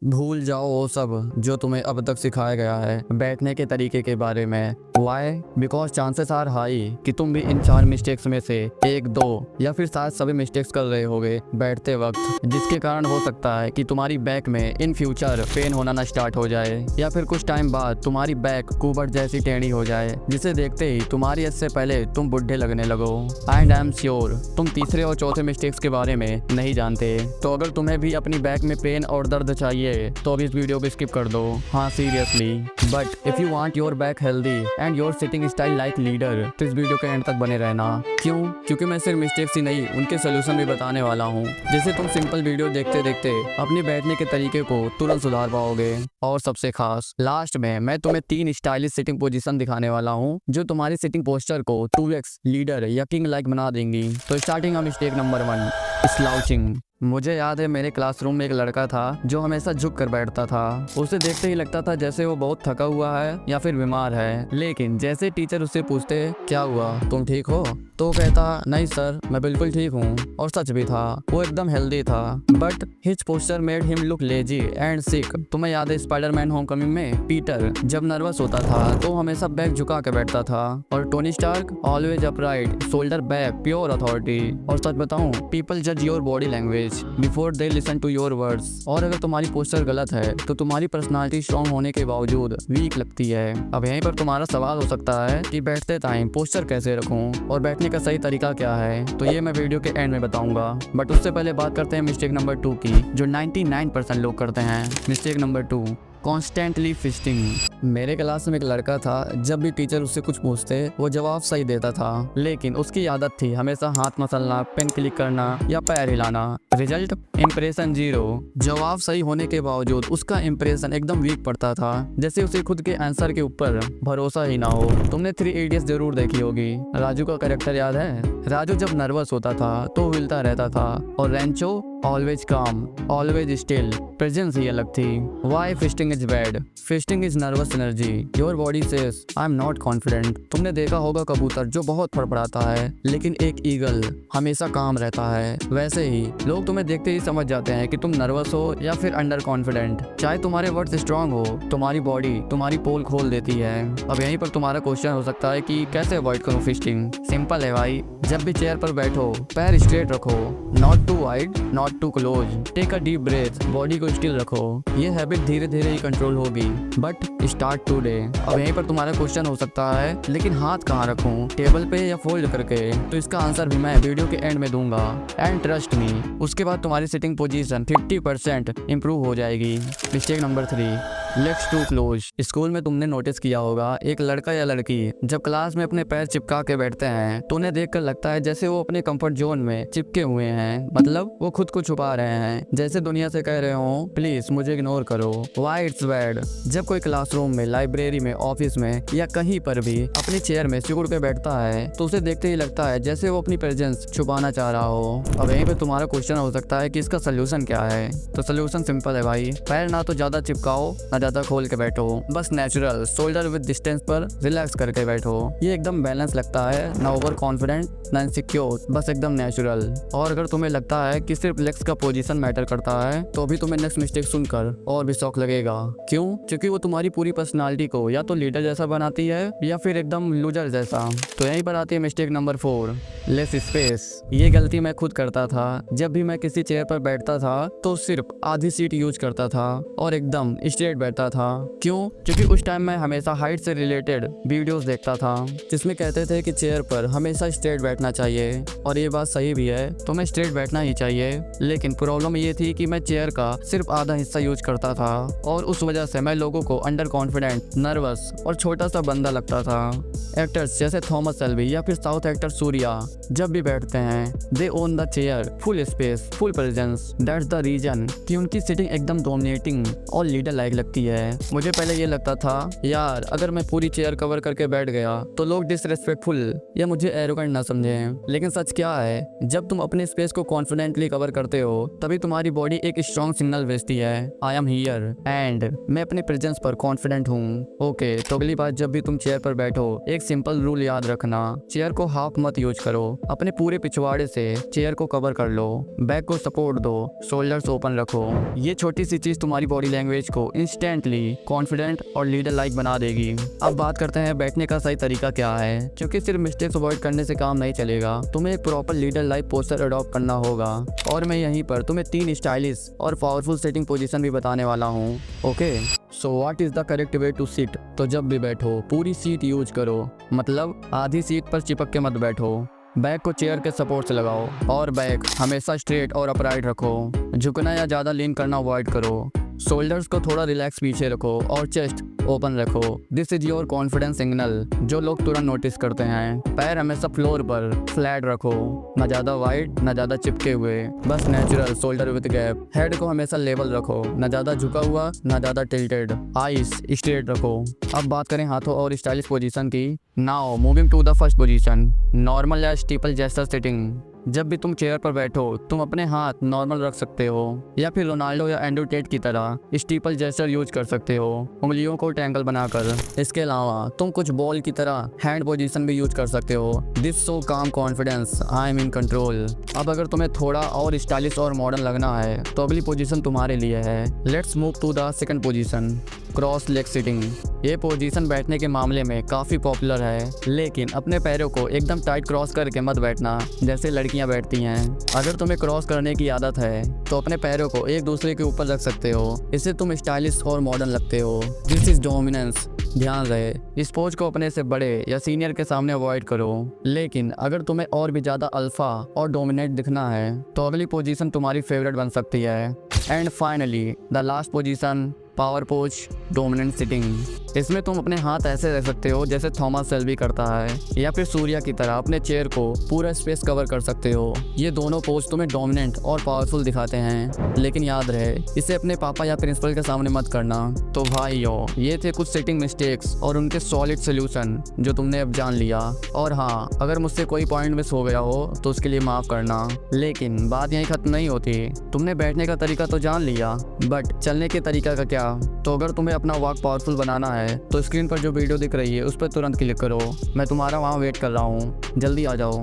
भूल जाओ वो सब जो तुम्हें अब तक सिखाया गया है बैठने के तरीके के बारे में। Why? Because chances are high कि तुम भी इन 4 मिस्टेक्स में से एक दो या फिर शायद सभी मिस्टेक्स कर रहे होगे बैठते वक्त, जिसके कारण हो सकता है कि तुम्हारी बैक में इन फ्यूचर पेन होना ना स्टार्ट हो जाए या फिर कुछ टाइम बाद तुम्हारी बैक कुबड़ जैसी टेढ़ी हो जाए, जिसे देखते ही तुम्हारी एज से पहले तुम बुढ़े लगने लगो। एंड आई एम श्योर तुम तीसरे और चौथे मिस्टेक्स के बारे में नहीं जानते। तो अगर तुम्हें भी अपनी बैक में पेन और दर्द चाहिए तो अभी इस वीडियो को स्किप कर दो। हाँ seriously, but if you want your back healthy and your sitting style like leader तो इस वीडियो के एंड तक बने रहना। क्यों? क्योंकि मैं सिर्फ मिस्टेक्स ही नहीं उनके सोल्यूशन भी बताने वाला हूँ, जिससे तुम सिंपल वीडियो देखते देखते अपने बैठने के तरीके को तुरंत सुधार पाओगे। और सबसे खास लास्ट में मैं तुम्हें 3 स्टाइलिश सिटिंग पोजीशन दिखाने वाला हूँ जो तुम्हारी सिटिंग पोस्चर को 2x लीडर या किंग लाइक बना देंगी। तो स्टार्टिंग मिस्टेक नंबर 1, स्लाउचिंग। मुझे याद है मेरे क्लासरूम में एक लड़का था जो हमेशा झुक कर बैठता था। उसे देखते ही लगता था जैसे वो बहुत थका हुआ है या फिर बीमार है, लेकिन जैसे टीचर उससे पूछते क्या हुआ, तुम ठीक हो, तो कहता नहीं सर मैं बिल्कुल ठीक हूँ। और सच भी था, वो एकदम हेल्दी था, but his posture made him look lazy and sick. तुम्हें याद है स्पाइडरमैन होमकमिंग में पीटर जब नर्वस होता था तो हमेशा बैक झुका के बैठता था, और Tony Stark always upright, shoulder back, pure authority. और सच बताऊं, पीपल जज your body language before they listen to your words. और अगर तुम्हारी पोस्चर गलत है तो तुम्हारी पर्सनालिटी स्ट्रॉन्ग होने के बावजूद वीक लगती है। अब यहीं पर तुम्हारा सवाल हो सकता है कि बैठते टाइम पोस्चर कैसे रखूं और बैठने का सही तरीका क्या है, तो ये मैं वीडियो के एंड में बताऊंगा। बट उससे पहले बात करते हैं मिस्टेक नंबर 2 की, जो 99% लोग करते हैं। Mistake number 2, constantly fisting. मेरे क्लास में एक लड़का था, जब भी टीचर उससे कुछ पूछते वो जवाब सही देता था, लेकिन उसकी आदत थी हमेशा हाथ मसलना, पेन क्लिक करना या पैर हिलाना। Result impression 0। जवाब सही होने के बावजूद उसका इंप्रेशन एकदम वीक पड़ता था, जैसे उसे खुद के आंसर के ऊपर भरोसा ही ना हो। तुमने 3 इडियट्स जरूर देखी होगी। राजू का कैरेक्टर याद है? राजू जब नर्वस होता था तो हिलता रहता था, और Rancho always calm, always still, presence ही अलग थी। Why fidgeting is bad? Fidgeting is nervous energy. Your body says I am not confident. तुमने देखा होगा कबूतर जो बहुत फड़फड़ाता है लेकिन एक ईगल हमेशा काम रहता है। वैसे ही लोग तुम्हें देखते ही समझ जाते हैं कि तुम नर्वस हो या फिर अंडर कॉन्फिडेंट। चाहे तुम्हारे वर्ड्स स्ट्रांग हो, तुम्हारी बॉडी तुम्हारी पोल खोल देती है। अब यहीं पर तुम्हारा क्वेश्चन हो सकता है कि कैसे अवॉइड करूं फिस्टिंग? सिंपल है भाई, जब भी चेयर पर बैठो पैर स्ट्रेट रखो, not too wide not too close, take a deep breath, body को स्टिल रखो। ये हैबिट धीरे धीरे ही कंट्रोल होगी, बट स्टार्ट टुडे। अब यहीं पर तुम्हारा क्वेश्चन हो सकता है लेकिन हाथ कहाँ रखूं, टेबल पे या फोल्ड करके? तो इसका आंसर भी मैं वीडियो के एंड में दूंगा। एंड ट्रस्ट मी, उसके बाद तुम्हारी सिटिंग पोजीशन 50% इंप्रूव हो जाएगी। Mistake number 3, legs too close. School में तुमने नोटिस किया होगा एक लड़का या लड़की जब क्लास में अपने पैर चिपका के बैठते हैं तो उन्हें देखकर लगता है जैसे वो अपने कंफर्ट जोन में चिपके हुए हैं, मतलब वो खुद को छुपा रहे हैं, जैसे दुनिया से कह रहे हो प्लीज मुझे इग्नोर करो। Why it's bad? जब कोई क्लासरूम में, लाइब्रेरी में, ऑफिस में या कहीं पर भी अपनी चेयर में सिकुड़ के बैठता है तो उसे देखते ही लगता है जैसे वो अपनी प्रेजेंस छुपाना चाह रहा हो। अब यहीं पे तुम्हारा क्वेश्चन हो सकता है कि इसका सोल्यूशन क्या है? तो सोल्यूशन सिंपल है भाई, पैर ना तो ज्यादा चिपकाओ ना ज्यादा खोल के बैठो, बस नेचुरल शोल्डर विद डिस्टेंस पर रिलैक्स करके बैठो। ये एकदम बैलेंस लगता है, ना ओवर कॉन्फिडेंट ना इनसिक्योर, बस एकदम नेचुरल। और अगर तुम्हें लगता है कि सिर्फ लेग्स का पोजीशन मैटर करता है तो भी तुम्हें नेक्स्ट मिस्टेक सुनकर और भी शौक लगेगा। क्यों? क्योंकि वो तुम्हारी पूरी पर्सनालिटी को या तो लीडर जैसा बनाती है या फिर एकदम लूजर जैसा। तो यहीं पर आती है मिस्टेक नंबर 4, लेस स्पेस। ये गलती मैं खुद करता था। जब भी मैं किसी चेयर पर बैठता था तो सिर्फ आधी सीट यूज करता था और एकदम स्ट्रेट बैठता था। क्यों? क्योंकि उस टाइम मैं हमेशा हाइट से रिलेटेड वीडियोस देखता था जिसमें कहते थे कि चेयर पर हमेशा स्ट्रेट बैठना चाहिए, और ये बात सही भी है, तो मैं स्ट्रेट बैठना ही चाहिए। लेकिन प्रॉब्लम ये थी कि मैं चेयर का सिर्फ आधा हिस्सा यूज करता था, और उस वजह से मैं लोगों को अंडर कॉन्फिडेंट, नर्वस और छोटा सा बंदा लगता था। एक्टर्स जैसे थॉमस शेल्बी या फिर साउथ एक्टर सूर्या जब भी बैठते हैं they on the chair, full space, full presence. That's the reason कि उनकी सिटिंग एकदम डोमिनेटिंग और लीडर लाइक लगती है। मुझे पहले ये लगता था यार अगर मैं पूरी चेयर कवर करके बैठ गया तो लोग डिसरेस्पेक्टफुल या मुझे एरोगेंट ना समझें। लेकिन सच क्या है, जब तुम अपने स्पेस को कॉन्फिडेंटली कवर करते हो तभी तुम्हारी बॉडी एक स्ट्रॉन्ग सिग्नल भेजती है, आई एम हियर एंड मैं अपने प्रेजेंस पर कॉन्फिडेंट हूँ। ओके, तो अगली बार जब भी तुम चेयर पर बैठो एक सिंपल रूल याद रखना, चेयर को हाफ मत यूज करो, अपने पूरे पिछवाड़े से चेयर को कवर कर लो, बैक को सपोर्ट दो, शोल्डर्स ओपन रखो। ये छोटी सी चीज तुम्हारी बॉडी लैंग्वेज को इंस्टेंटली कॉन्फिडेंट और लीडर लाइक बना देगी। अब बात करते हैं बैठने का सही तरीका क्या है, क्योंकि सिर्फ मिस्टेक्स अवॉइड करने से काम नहीं चलेगा, तुम्हें एक proper leader like posture adopt करना होगा। और मैं यहीं पर तुम्हें 3 स्टाइलिश और पावरफुल सिटिंग पोजीशन भी बताने वाला हूँ। Okay, so what is the correct way to sit? तो जब भी बैठो पूरी सीट यूज करो, मतलब आधी सीट पर चिपक के मत बैठो। बैक को चेयर के सपोर्ट से लगाओ और बैक हमेशा स्ट्रेट और अपराइट रखो। झुकना या ज़्यादा लीन करना अवॉइड करो। शोल्डर्स को थोड़ा रिलैक्स पीछे रखो और चेस्ट ओपन रखो। This is your confidence signal जो लोग तुरंत नोटिस करते हैं। पैर हमेशा फ्लोर पर फ्लैट रखो, ना ज़्यादा वाइड ना ज़्यादा चिपके हुए, बस natural shoulder with gap. Head को हमेशा लेवल रखो, ना ज़्यादा झुका हुआ ना ज़्यादा टिल्टेड। आईज स्ट्रेट रखो। अब बात करें हाथों और स्टाइलिश पोजीशन की। Now moving to the first position, normal या स्टीपल जेस्चर सिटिंग। जब भी तुम चेयर पर बैठो तुम अपने हाथ नॉर्मल रख सकते हो या फिर रोनाल्डो या एंड्रू टेट की तरह स्टीपल जेस्चर यूज कर सकते हो, उंगलियों को ट्रायंगल बनाकर। इसके अलावा तुम कुछ बॉल की तरह हैंड पोजीशन भी यूज कर सकते हो। दिस सो काम confidence, I am in control. अब अगर तुम्हें थोड़ा और स्टाइलिश और मॉडर्न लगना है तो अगली पोजीशन तुम्हारे लिए है। Let's move to the second position, cross leg sitting. ये पोजीशन बैठने के मामले में काफ़ी पॉपुलर है, लेकिन अपने पैरों को एकदम टाइट क्रॉस करके मत बैठना जैसे लड़कियां बैठती हैं। अगर तुम्हें क्रॉस करने की आदत है तो अपने पैरों को एक दूसरे के ऊपर रख सकते हो, इससे तुम स्टाइलिश और मॉडर्न लगते हो। This is dominance. ध्यान रहे इस पोज को अपने से बड़े या सीनियर के सामने अवॉइड करो, लेकिन अगर तुम्हें और भी ज़्यादा अल्फा और डोमिनेट दिखना है तो अगली पोजीशन तुम्हारी फेवरेट बन सकती है। And finally the last position, power pose dominant sitting. इसमें तुम अपने हाथ ऐसे रख सकते हो जैसे थॉमस शेल्बी करता है, या फिर सूर्या की तरह अपने चेयर को पूरा स्पेस कवर कर सकते हो। ये दोनों पोज तुम्हें डोमिनेंट और पावरफुल दिखाते हैं, लेकिन याद रहे इसे अपने पापा या प्रिंसिपल के सामने मत करना। तो भाइयों, ये थे कुछ सिटिंग मिस्टेक्स और उनके सॉलिड सोल्यूशन जो तुमने अब जान लिया। और हाँ, अगर मुझसे कोई पॉइंट मिस हो गया हो तो उसके लिए माफ़ करना, लेकिन बात यहीं खत्म नहीं होती। तुमने बैठने का तरीका तो जान लिया, बट चलने के तरीका का क्या? तो अगर तुम्हें अपना वॉक पावरफुल बनाना है तो स्क्रीन पर जो वीडियो दिख रही है उस पर तुरंत क्लिक करो। मैं तुम्हारा वहाँ वेट कर रहा हूँ, जल्दी आ जाओ।